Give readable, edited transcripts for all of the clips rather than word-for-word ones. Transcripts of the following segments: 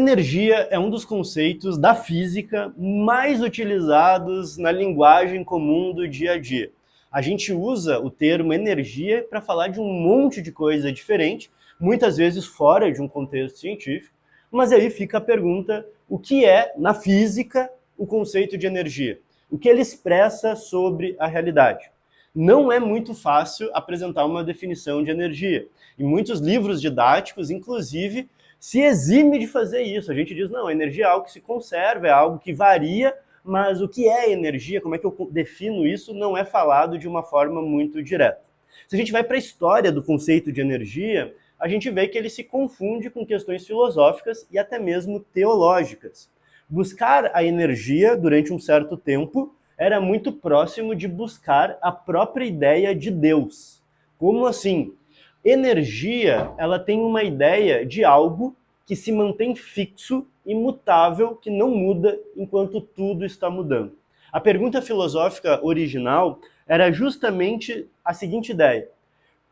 Energia é um dos conceitos da física mais utilizados na linguagem comum do dia a dia. A gente usa o termo energia para falar de um monte de coisa diferente, muitas vezes fora de um contexto científico, mas aí fica a pergunta: o que é, na física, o conceito de energia? O que ele expressa sobre a realidade? Não é muito fácil apresentar uma definição de energia. E muitos livros didáticos, inclusive, se exime de fazer isso. A gente diz, não, a energia é algo que se conserva, é algo que varia, mas o que é energia, como é que eu defino isso, não é falado de uma forma muito direta. Se a gente vai para a história do conceito de energia, a gente vê que ele se confunde com questões filosóficas e até mesmo teológicas. Buscar a energia durante um certo tempo era muito próximo de buscar a própria ideia de Deus. Como assim? Energia, ela tem uma ideia de algo que se mantém fixo, imutável, que não muda enquanto tudo está mudando. A pergunta filosófica original era justamente a seguinte ideia: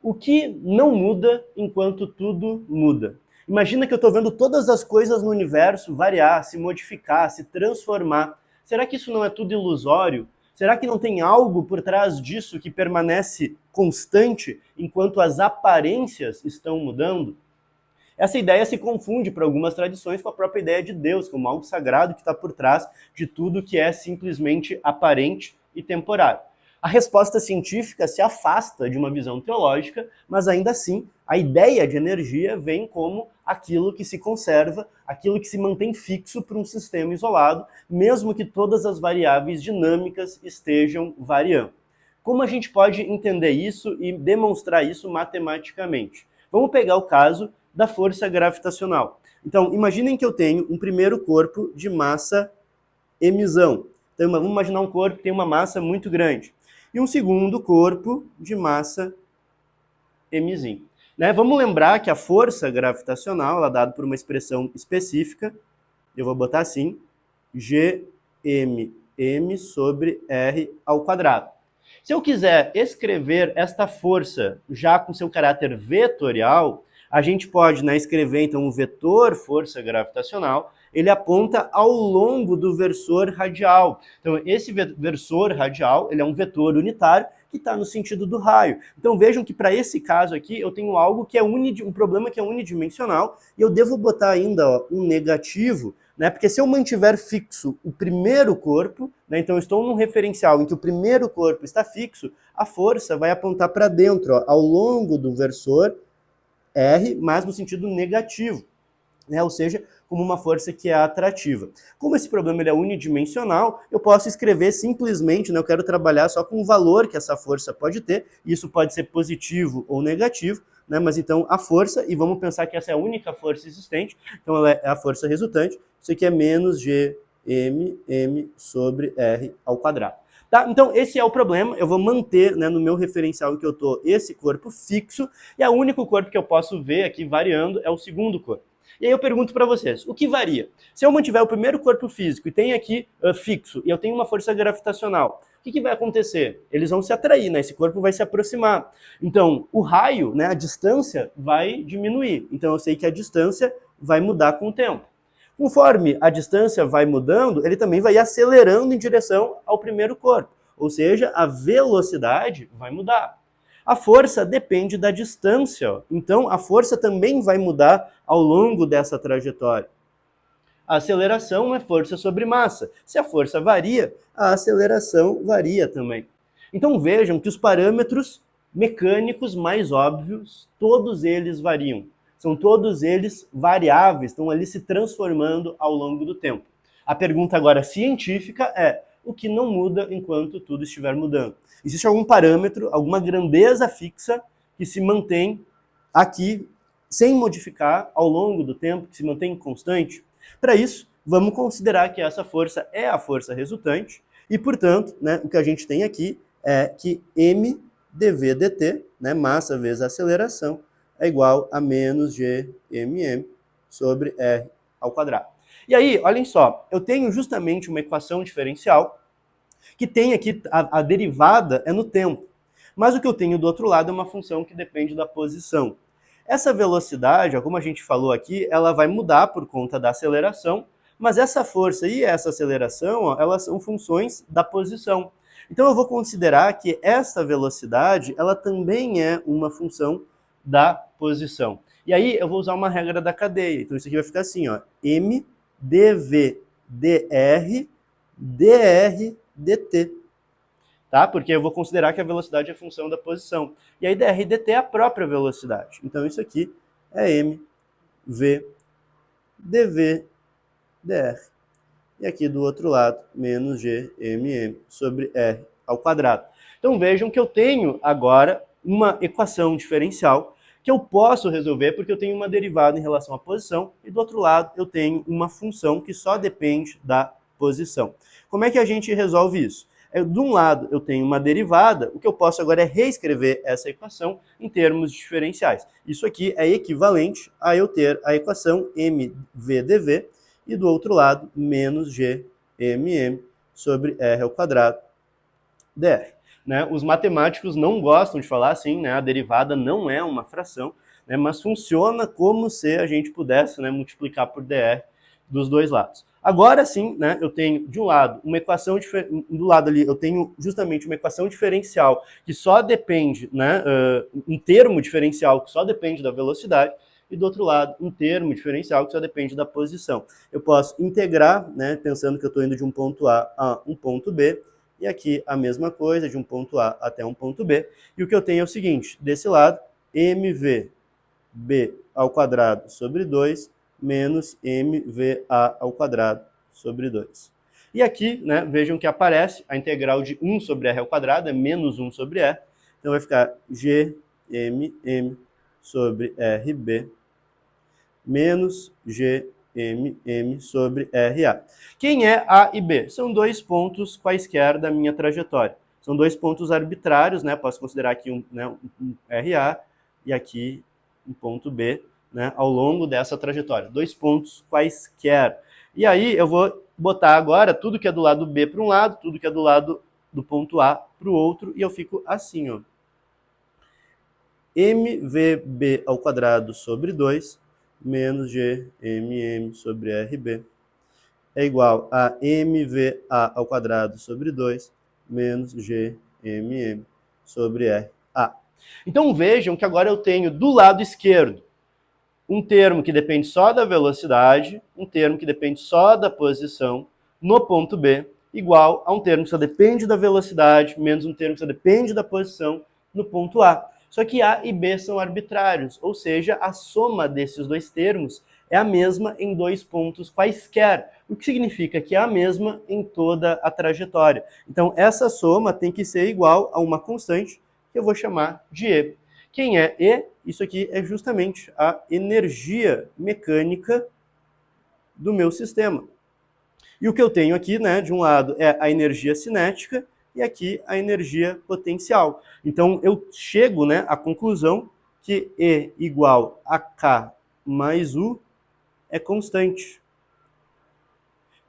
o que não muda enquanto tudo muda? Imagina que eu estou vendo todas as coisas no universo variar, se modificar, se transformar. Será que isso não é tudo ilusório? Será que não tem algo por trás disso que permanece constante enquanto as aparências estão mudando? Essa ideia se confunde para algumas tradições com a própria ideia de Deus, como algo sagrado que está por trás de tudo que é simplesmente aparente e temporário. A resposta científica se afasta de uma visão teológica, mas ainda assim a ideia de energia vem como aquilo que se conserva, aquilo que se mantém fixo para um sistema isolado, mesmo que todas as variáveis dinâmicas estejam variando. Como a gente pode entender isso e demonstrar isso matematicamente? Vamos pegar o caso da força gravitacional. Então, imaginem que eu tenho um primeiro corpo de massa emisão. Então, vamos imaginar um corpo que tem uma massa muito grande. E um segundo corpo de massa emisim. Vamos lembrar que a força gravitacional ela é dada por uma expressão específica, eu vou botar assim, Gmm sobre R ao quadrado. Se eu quiser escrever esta força já com seu caráter vetorial, a gente pode escrever então o vetor força gravitacional, ele aponta ao longo do versor radial. Então esse versor radial ele é um vetor unitário que está no sentido do raio. Então vejam que para esse caso aqui eu tenho algo que é um problema que é unidimensional e eu devo botar ainda um negativo, porque se eu mantiver fixo o primeiro corpo, então eu estou num referencial em que o primeiro corpo está fixo, a força vai apontar para dentro, ao longo do versor R, mas no sentido negativo, ou seja, como uma força que é atrativa. Como esse problema ele é unidimensional, eu posso escrever simplesmente, eu quero trabalhar só com o valor que essa força pode ter, isso pode ser positivo ou negativo, mas então a força, e vamos pensar que essa é a única força existente, então ela é a força resultante, isso aqui é menos Gmm sobre R ao quadrado. Tá? Então esse é o problema, eu vou manter no meu referencial em que eu estou esse corpo fixo, e o único corpo que eu posso ver aqui variando é o segundo corpo. E aí eu pergunto para vocês, o que varia? Se eu mantiver o primeiro corpo físico e tenho aqui fixo, e eu tenho uma força gravitacional, o que vai acontecer? Eles vão se atrair, esse corpo vai se aproximar. Então, o raio, a distância vai diminuir. Então eu sei que a distância vai mudar com o tempo. Conforme a distância vai mudando, ele também vai acelerando em direção ao primeiro corpo. Ou seja, a velocidade vai mudar. A força depende da distância, então a força também vai mudar ao longo dessa trajetória. A aceleração é força sobre massa. Se a força varia, a aceleração varia também. Então vejam que os parâmetros mecânicos mais óbvios, todos eles variam. São todos eles variáveis, estão ali se transformando ao longo do tempo. A pergunta agora científica é: o que não muda enquanto tudo estiver mudando? Existe algum parâmetro, alguma grandeza fixa que se mantém aqui sem modificar ao longo do tempo, que se mantém constante? Para isso, vamos considerar que essa força é a força resultante e, portanto, o que a gente tem aqui é que m dv dt, massa vezes aceleração, é igual a menos Gmm sobre R ao quadrado. E aí, olhem só, eu tenho justamente uma equação diferencial que tem aqui, a derivada é no tempo. Mas o que eu tenho do outro lado é uma função que depende da posição. Essa velocidade, como a gente falou aqui, ela vai mudar por conta da aceleração, mas essa força e essa aceleração, elas são funções da posição. Então eu vou considerar que essa velocidade, ela também é uma função da posição. E aí eu vou usar uma regra da cadeia. Então isso aqui vai ficar assim, ó, m dv dr dr dt. Tá? Porque eu vou considerar que a velocidade é função da posição. E aí dr dt é a própria velocidade. Então isso aqui é m v dv dr. E aqui do outro lado, menos gmm sobre r ao quadrado. Então vejam que eu tenho agora uma equação diferencial que eu posso resolver porque eu tenho uma derivada em relação à posição e do outro lado eu tenho uma função que só depende da posição. Como é que a gente resolve isso? De um lado eu tenho uma derivada, o que eu posso agora é reescrever essa equação em termos diferenciais. Isso aqui é equivalente a eu ter a equação mvdv e do outro lado menos gmm sobre r ao quadrado dr. Né? Os matemáticos não gostam de falar assim, né? A derivada não é uma fração, né? Mas funciona como se a gente pudesse, né, multiplicar por dr dos dois lados. Agora sim, né, eu tenho de um lado uma equação do lado ali eu tenho justamente uma equação diferencial que só depende, né, um termo diferencial que só depende da velocidade e do outro lado um termo diferencial que só depende da posição. Eu posso integrar, né, pensando que eu estou indo de um ponto A um ponto B, e aqui a mesma coisa, de um ponto A até um ponto B. E o que eu tenho é o seguinte, desse lado, mvb ao quadrado sobre 2 menos mva ao quadrado sobre 2. E aqui, né, vejam que aparece a integral de 1 sobre r ao quadrado, é menos 1 sobre r. Então vai ficar gmm sobre rb menos gmm sobre RA. Quem é A e B? São dois pontos quaisquer da minha trajetória. São dois pontos arbitrários, né? Posso considerar aqui um RA e aqui um ponto B, né? Ao longo dessa trajetória. Dois pontos quaisquer. E aí eu vou botar agora tudo que é do lado B para um lado, tudo que é do lado do ponto A para o outro, e eu fico assim, ó. mvb ao quadrado sobre 2 menos gmm sobre rb é igual a mva ao quadrado sobre 2 menos gmm sobre ra. Então vejam que agora eu tenho do lado esquerdo um termo que depende só da velocidade, um termo que depende só da posição no ponto B, igual a um termo que só depende da velocidade, menos um termo que só depende da posição no ponto A. Só que A e B são arbitrários, ou seja, a soma desses dois termos é a mesma em dois pontos quaisquer, o que significa que é a mesma em toda a trajetória. Então, essa soma tem que ser igual a uma constante, que eu vou chamar de E. Quem é E? Isso aqui é justamente a energia mecânica do meu sistema. E o que eu tenho aqui, né, de um lado é a energia cinética e aqui a energia potencial. Então eu chego, né, à conclusão que E igual a K mais U é constante.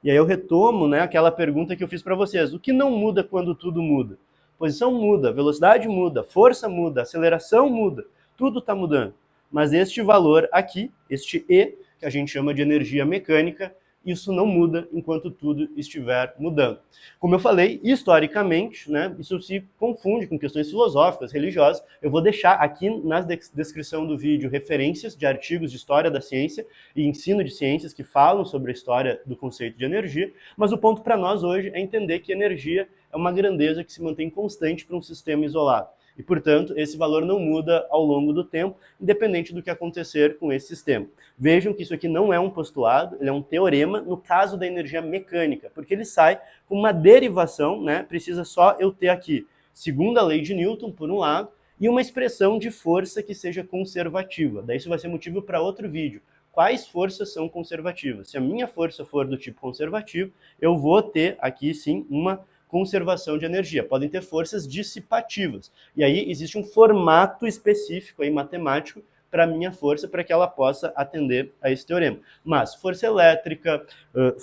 E aí eu retomo, né, aquela pergunta que eu fiz para vocês. O que não muda quando tudo muda? Posição muda, velocidade muda, força muda, aceleração muda, tudo está mudando. Mas este valor aqui, este E, que a gente chama de energia mecânica, isso não muda enquanto tudo estiver mudando. Como eu falei, historicamente, né, isso se confunde com questões filosóficas, religiosas. Eu vou deixar aqui na descrição do vídeo referências de artigos de história da ciência e ensino de ciências que falam sobre a história do conceito de energia, mas o ponto para nós hoje é entender que energia é uma grandeza que se mantém constante para um sistema isolado. E, portanto, esse valor não muda ao longo do tempo, independente do que acontecer com esse sistema. Vejam que isso aqui não é um postulado, ele é um teorema no caso da energia mecânica, porque ele sai com uma derivação, né? Precisa só eu ter aqui, segunda lei de Newton, por um lado, e uma expressão de força que seja conservativa. Daí isso vai ser motivo para outro vídeo. Quais forças são conservativas? Se a minha força for do tipo conservativo, eu vou ter aqui sim uma conservação de energia. Podem ter forças dissipativas. E aí existe um formato específico aí, matemático para a minha força, para que ela possa atender a esse teorema. Mas força elétrica,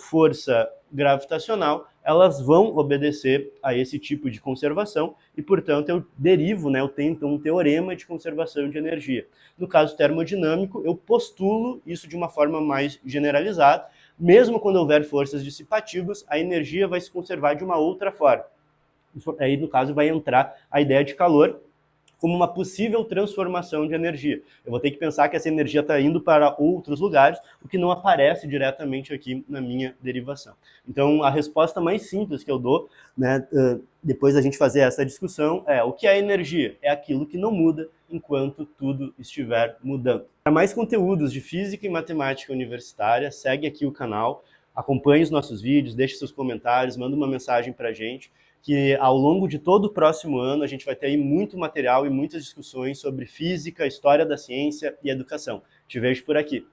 força gravitacional, elas vão obedecer a esse tipo de conservação e, portanto, eu derivo, né, eu tenho então um teorema de conservação de energia. No caso termodinâmico, eu postulo isso de uma forma mais generalizada. Mesmo quando houver forças dissipativas, a energia vai se conservar de uma outra forma. Aí, no caso, vai entrar a ideia de calor como uma possível transformação de energia. Eu vou ter que pensar que essa energia está indo para outros lugares, o que não aparece diretamente aqui na minha derivação. Então, a resposta mais simples que eu dou, né, depois da gente fazer essa discussão, é: o que é energia? É aquilo que não muda enquanto tudo estiver mudando. Para mais conteúdos de física e matemática universitária, segue aqui o canal, acompanhe os nossos vídeos, deixe seus comentários, manda uma mensagem para a gente, que ao longo de todo o próximo ano a gente vai ter aí muito material e muitas discussões sobre física, história da ciência e educação. Te vejo por aqui.